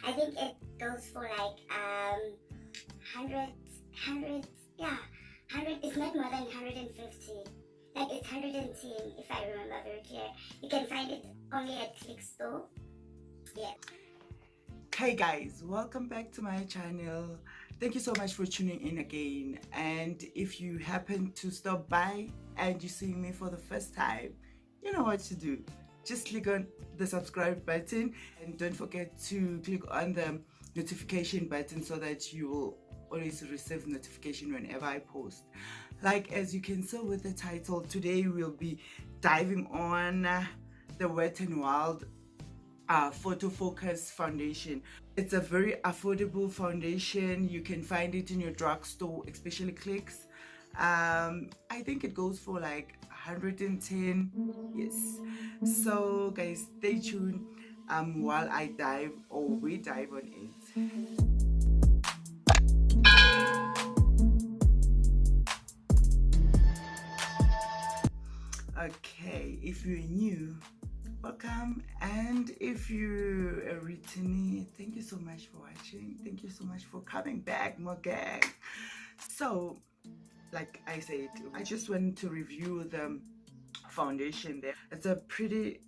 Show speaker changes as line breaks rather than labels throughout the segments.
I think it goes for like 100, yeah, 100. It's not more than 150. Like it's 110 if I remember very clear. You can find it only at Click Store. Yeah.
Hey guys, welcome back to my channel. Thank you so much for tuning in again. And if you happen to stop by and you're seeing me for the first time, you know what to do. Just click on the subscribe button and don't forget to click on the notification button so that you will always receive notification whenever I post. Like as you can see with the title, today we'll be diving on the Wet n Wild Photo Focus foundation. It's a very affordable foundation. You can find it in your drugstore, especially Clicks. I think it goes for like 110. Yes. So guys, stay tuned while I dive or we dive on it. Okay, if you're new, welcome, and if you're a returnee, thank you so much for watching. Thank you so much for coming back, more gang. So like I said, I just wanted to review the foundation there. It's a pretty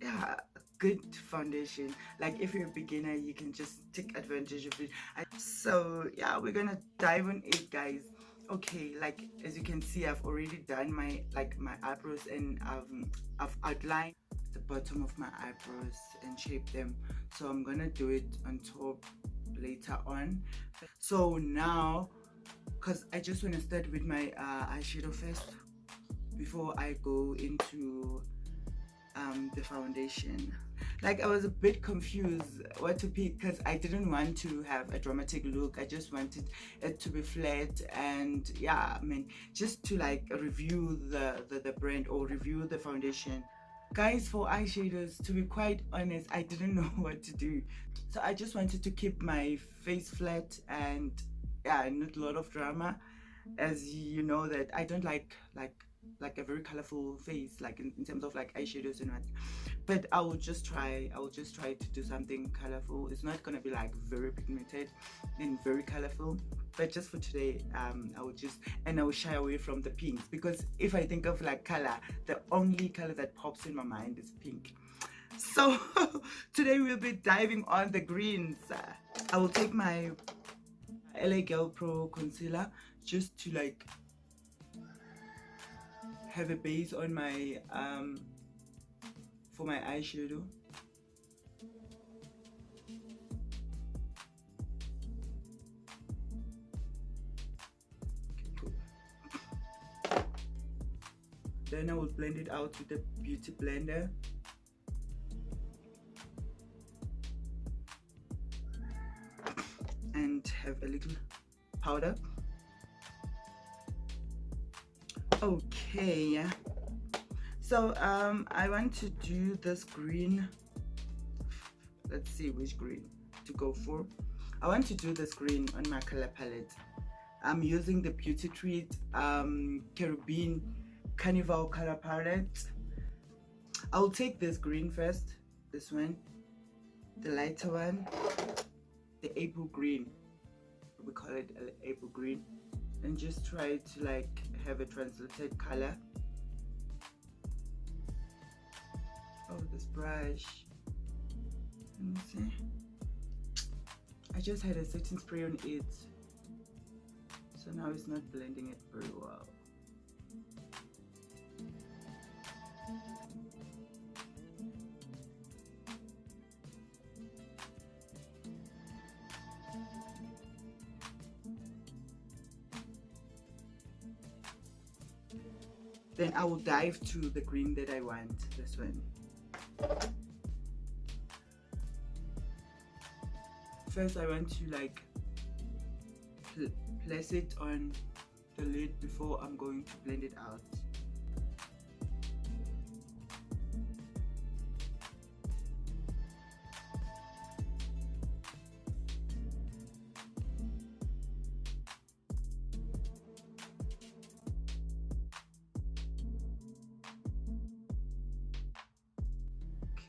good foundation. Like if you're a beginner, you can just take advantage of it. So yeah, we're gonna dive on it, guys. Okay, like as you can see, I've already done my eyebrows, and I've outlined the bottom of my eyebrows and shaped them. So I'm gonna do it on top later on. So now, because I just want to start with my eyeshadow first before I go into the foundation. Like I was a bit confused what to pick because I didn't want to have a dramatic look. I just wanted it to be flat, and yeah, I mean, just to like review the brand or review the foundation. Guys, for eyeshadows, to be quite honest, I didn't know what to do. So I just wanted to keep my face flat and yeah, not a lot of drama. As you know that I don't like a very colorful face, like in terms of like eyeshadows and what. But I will just try to do something colorful. It's not gonna be like very pigmented and very colorful, but just for today I will shy away from the pinks, because if I think of like color, the only color that pops in my mind is pink. So today we'll be diving on the greens. I will take my LA Girl Pro concealer just to like have a base on my for my eyeshadow. Okay, cool. Then I will blend it out with the beauty blender. And have a little powder. Okay, so I want to do this green. Let's see which green to go for. I want to do this green on my color palette. I'm using the Beauty Treat Caribbean Carnival color palette. I'll take this green first, this one, the lighter one, the apple green, we call it apple green, and just try to like have a translated color. Oh, this brush, let me see, I just had a setting spray on it, so now it's not blending it very well. Then I will dive to the green that I want, this one. First I want to like place it on the lid before I'm going to blend it out.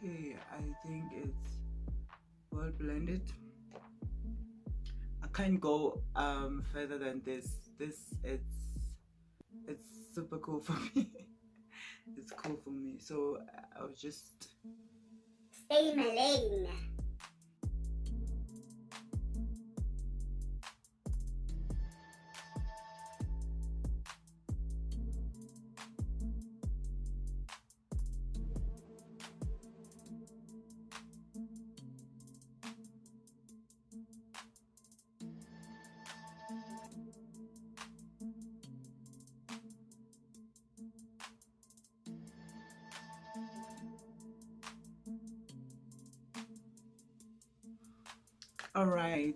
Okay, I think it's well blended. can't go further than this. It's super cool for me. It's cool for me, so I'll just
stay in my lane.
all right.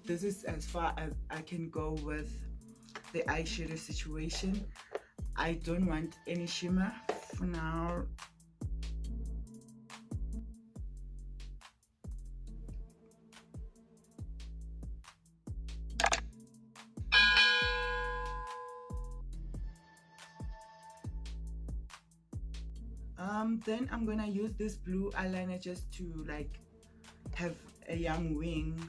This is as far as I can go with the eyeshadow situation. I don't want any shimmer for now. Then I'm gonna use this blue eyeliner just to like have a young wing.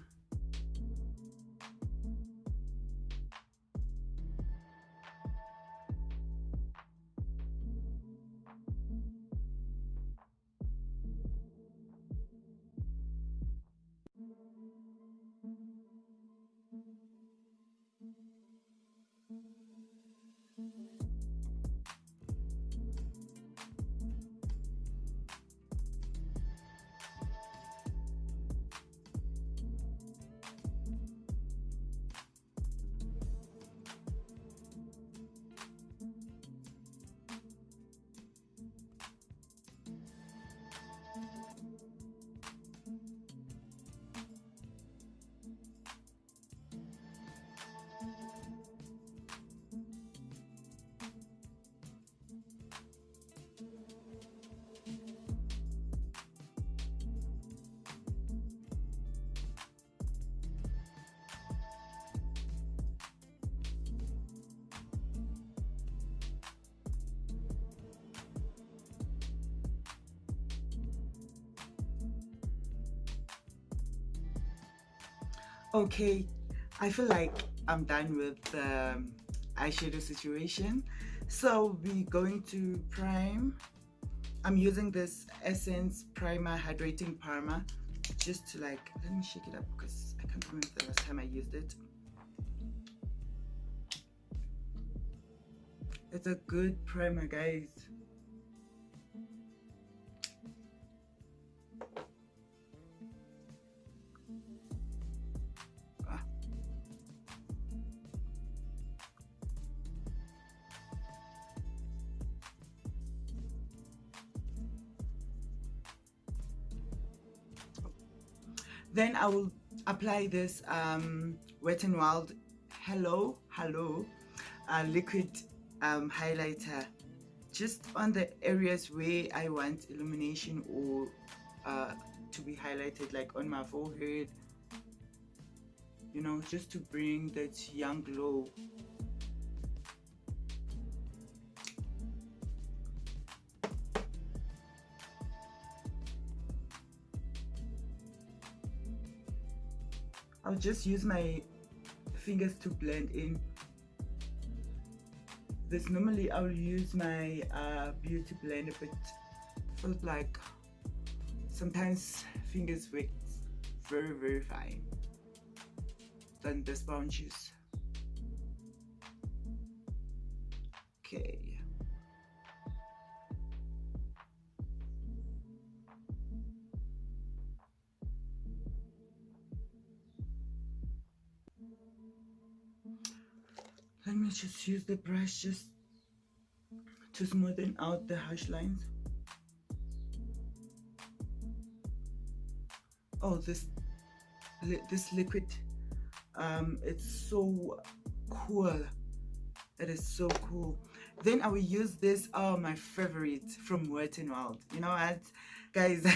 Okay, I feel like I'm done with the eyeshadow situation. So we're going to prime. I'm using this Essence Primer Hydrating Primer just to like, let me shake it up because I can't remember the last time I used it. It's a good primer, guys. Then I will apply this Wet n Wild Hello liquid highlighter just on the areas where I want illumination or to be highlighted, like on my forehead, you know, just to bring that young glow. I'll just use my fingers to blend in. This normally I'll use my beauty blender, but feels like sometimes fingers work very fine than the sponges. Okay. Let me just use the brush just to smoothen out the harsh lines. Oh, this liquid, it's so cool. It is so cool. Then I will use this, oh, my favorite from Wet n Wild. You know what, guys?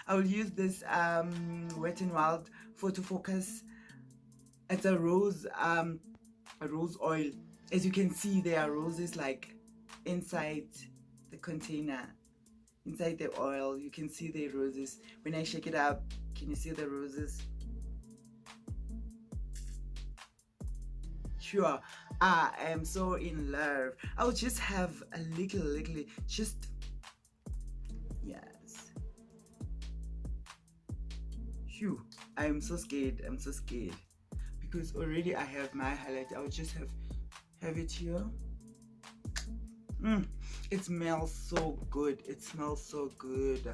I will use this Wet n Wild Photo Focus. It's a rose oil. As you can see, there are roses like inside the container, inside the oil. You can see the roses. When I shake it up, can you see the roses? Sure, I am so in love. I'll just have a little, just, yes. Phew, I am so scared. I'm so scared because already I have my highlight. I'll just have it here. It smells so good. It smells so good.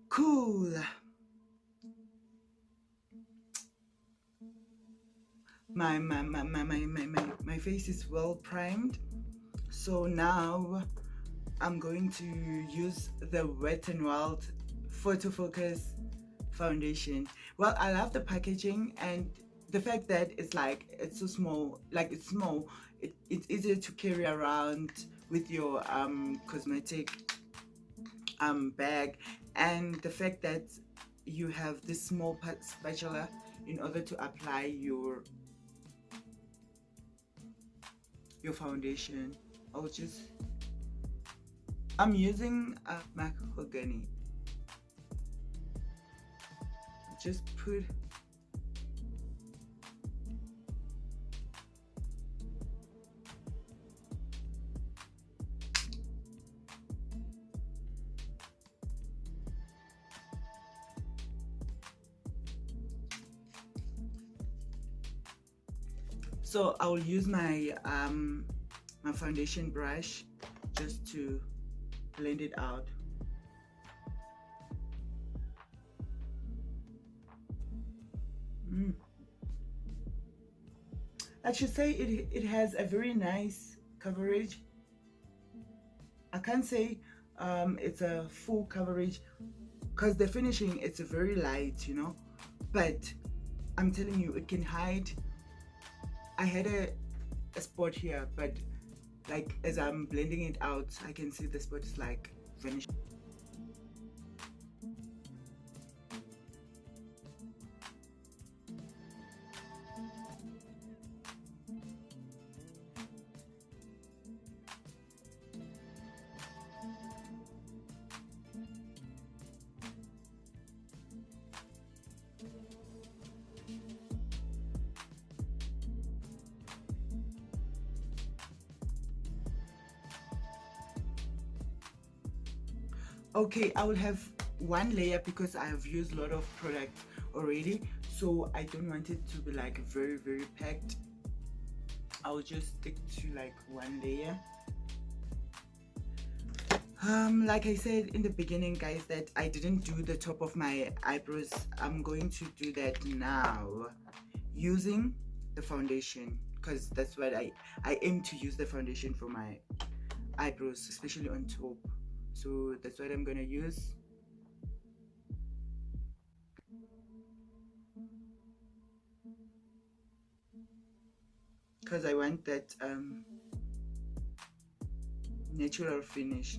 Cool. My face is well primed. So now I'm going to use the Wet n Wild Photo Focus foundation. Well, I love the packaging and the fact that it's so small, like it's small, it's easier to carry around with your cosmetic bag, and the fact that you have this small spatula in order to apply your foundation. I'm using a mahogany. Just put so I'll use my my foundation brush just to blend it out. I should say it has a very nice coverage. I can't say it's a full coverage because the finishing, it's a very light, you know, but I'm telling you, it can hide. I had a spot here, but like as I'm blending it out, I can see the spot is like vanishing. Okay, I will have one layer because I have used a lot of product already, so I don't want it to be like very packed. I'll just stick to like one layer. Like I said in the beginning, guys, that I didn't do the top of my eyebrows. I'm going to do that now using the foundation, because that's what I aim to use the foundation for my eyebrows, especially on top. So that's what I'm gonna use. Because I want that natural finish.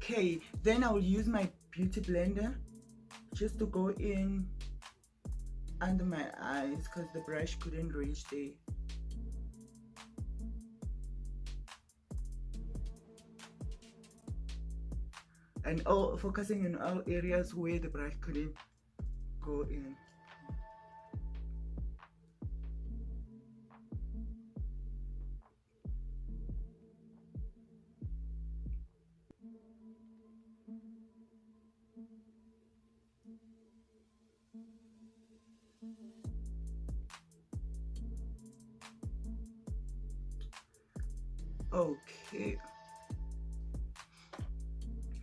Okay, then I will use my beauty blender just to go in under my eyes because the brush couldn't reach there. And focusing in all areas where the brush couldn't go in. Okay.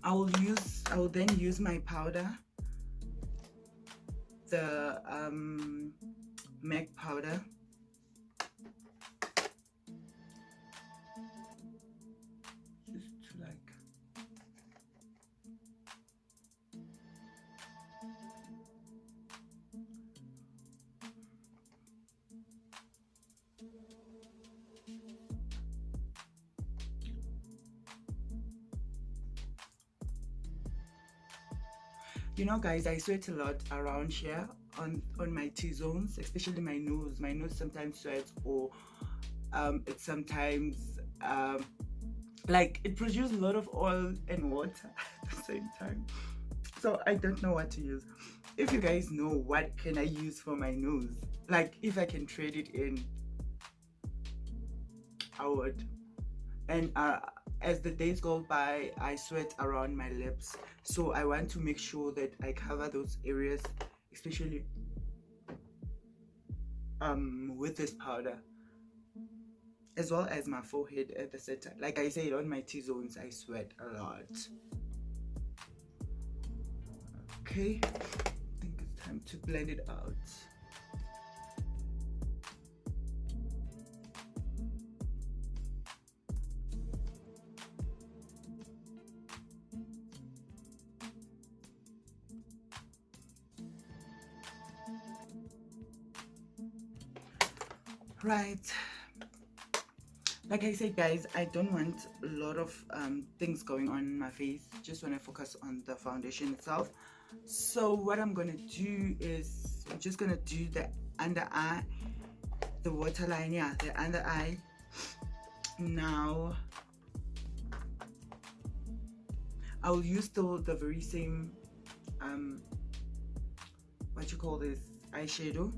I will then use my powder, the MAC powder. Just to like you know, guys, I sweat a lot around here on my T-zones, especially my nose. My nose sometimes sweats, or it sometimes like it produces a lot of oil and water at the same time. So I don't know what to use. If you guys know what can I use for my nose, like if I can trade it in, I would. And as the days go by, I sweat around my lips, so I want to make sure that I cover those areas, especially with this powder, as well as my forehead at the center. Like I said, on my T-zones I sweat a lot. Okay, I think it's time to blend it out. Right, like I said, guys, I don't want a lot of things going on in my face. Just want to focus on the foundation itself. So what I'm gonna do is I'm just gonna do the under eye, the waterline, yeah, the under eye. Now I will use still the very same what you call this, eyeshadow.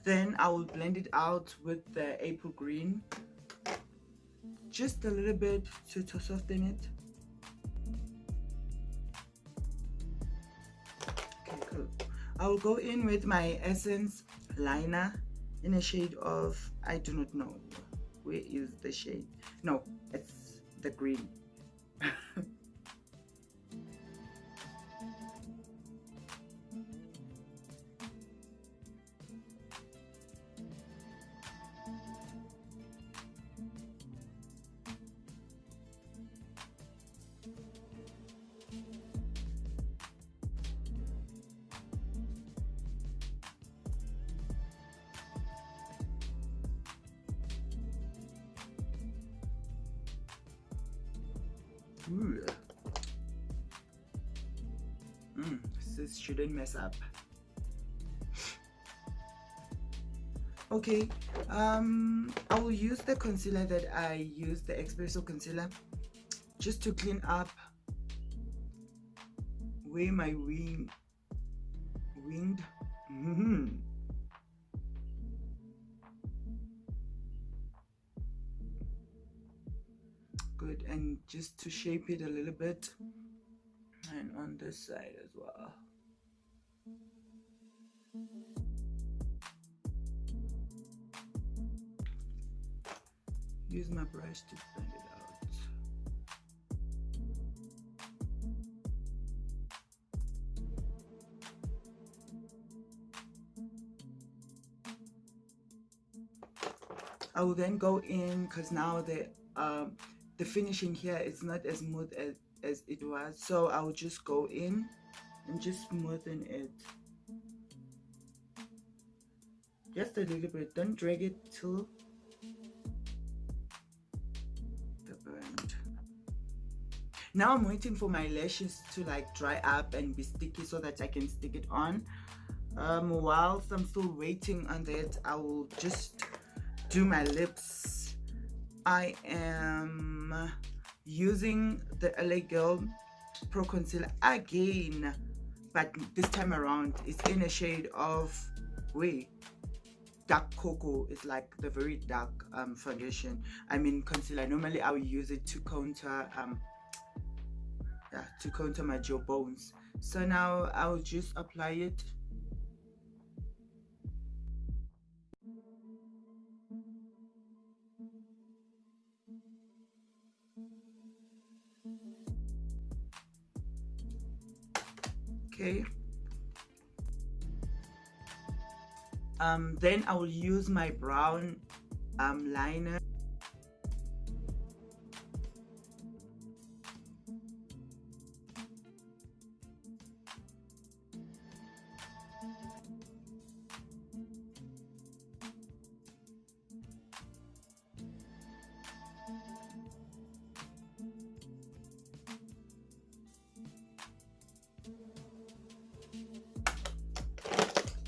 Then I will blend it out with the April Green, just a little bit to soften it. Okay, cool. I will go in with my Essence liner in a shade of, I do not know, where is the shade? No, it's the green. Ooh. This shouldn't mess up. Okay, I will use the concealer that I use, the Espresso concealer, just to clean up where my winged good, and just to shape it a little bit, and on this side as well. Use my brush to blend it out. I will then go in, because now the finishing here is not as smooth as it was, so I will just go in and just smoothen it just a little bit. Don't drag it till the burn. Now I'm waiting for my lashes to like dry up and be sticky so that I can stick it on. Whilst I'm still waiting on that, I will just do my lips. I am using the LA Girl Pro Concealer again, but this time around it's in a shade of dark cocoa. Is like the very dark foundation, I mean concealer. Normally I will use it to counter my jaw bones. So now I'll just apply it. Okay. Then I will use my brown liner.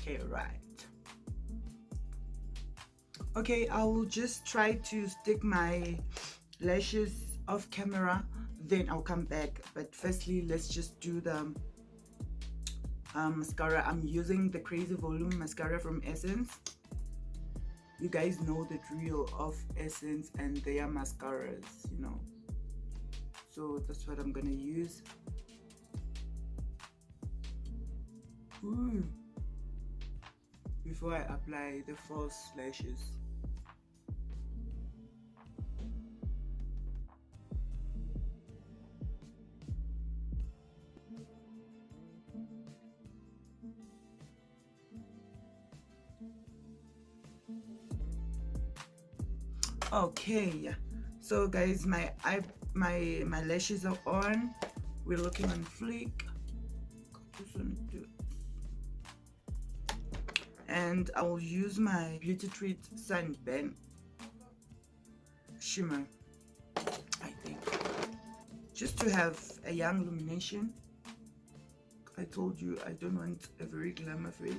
Okay, right. Okay, I will just try to stick my lashes off camera, then I'll come back. But firstly, let's just do the mascara. I'm using the Crazy Volume mascara from Essence. You guys know the drill of Essence and their mascaras, you know. So that's what I'm gonna use. Ooh. Before I apply the false lashes. Okay, so guys, my lashes are on. We're looking on fleek. And I will use my Beauty Treat Sunburn Shimmer, I think, just to have a young illumination. I told you I don't want a very glamour face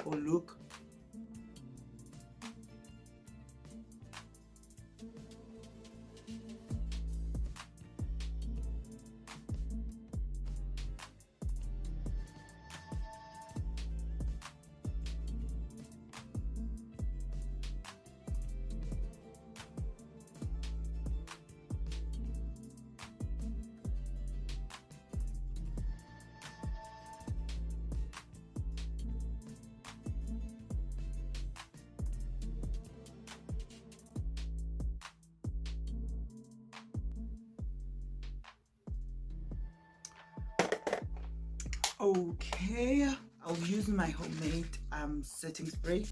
or look. Okay, I'll use my homemade setting spray.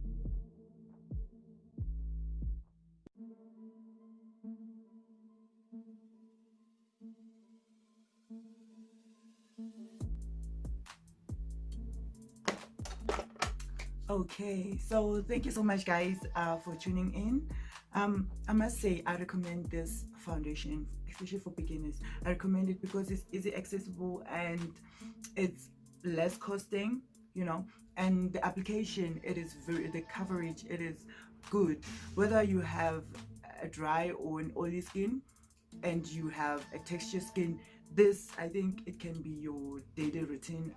Okay, so thank you so much guys for tuning in. I must say I recommend this foundation, especially for beginners. I recommend it because it's easy accessible and it's less costing, you know, and the application, it is the coverage, it is good. Whether you have a dry or an oily skin and you have a texture skin, this, I think it can be your daily routine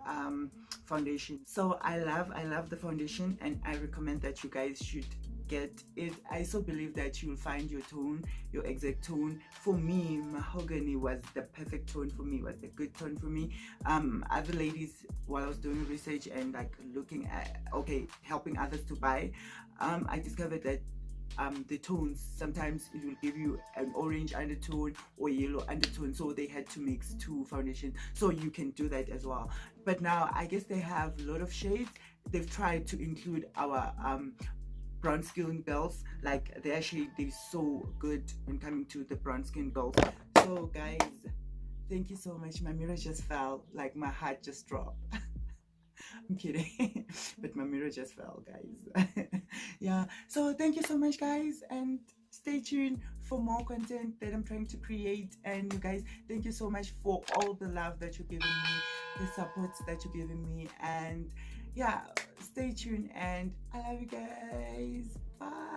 foundation. So I love the foundation and I recommend that you guys should get it. I so believe that you'll find your tone, your exact tone. For me, mahogany was the perfect tone for me, was a good tone for me. Other ladies, while I was doing research and like looking at, okay, helping others to buy, I discovered that the tones, sometimes it will give you an orange undertone or yellow undertone, so they had to mix two foundations, so you can do that as well. But now I guess they have a lot of shades. They've tried to include our brown skin girls, like their shade is so good when coming to the brown skin girls. So guys, thank you so much. My mirror just fell, like my heart just dropped. I'm kidding. But my mirror just fell, guys. Yeah, so thank you so much guys, and stay tuned for more content that I'm trying to create. And you guys, thank you so much for all the love that you're giving me, the support that you're giving me, and yeah, stay tuned and I love you guys. Bye.